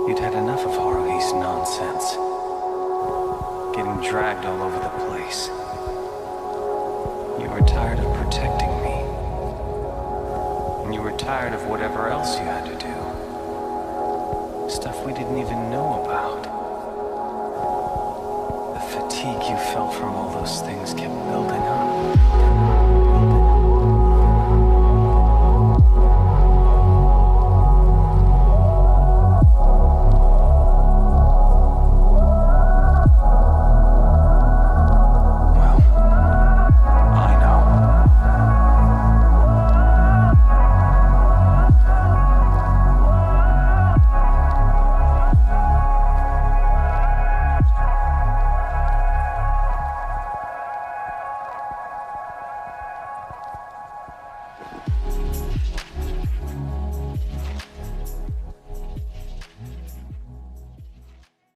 You'd had enough of Haruhi's nonsense. Getting dragged all over the place. You were tired of protecting me. And you were tired of whatever else you had to do. Stuff we didn't even know about. The fatigue you felt from all those things kept building up.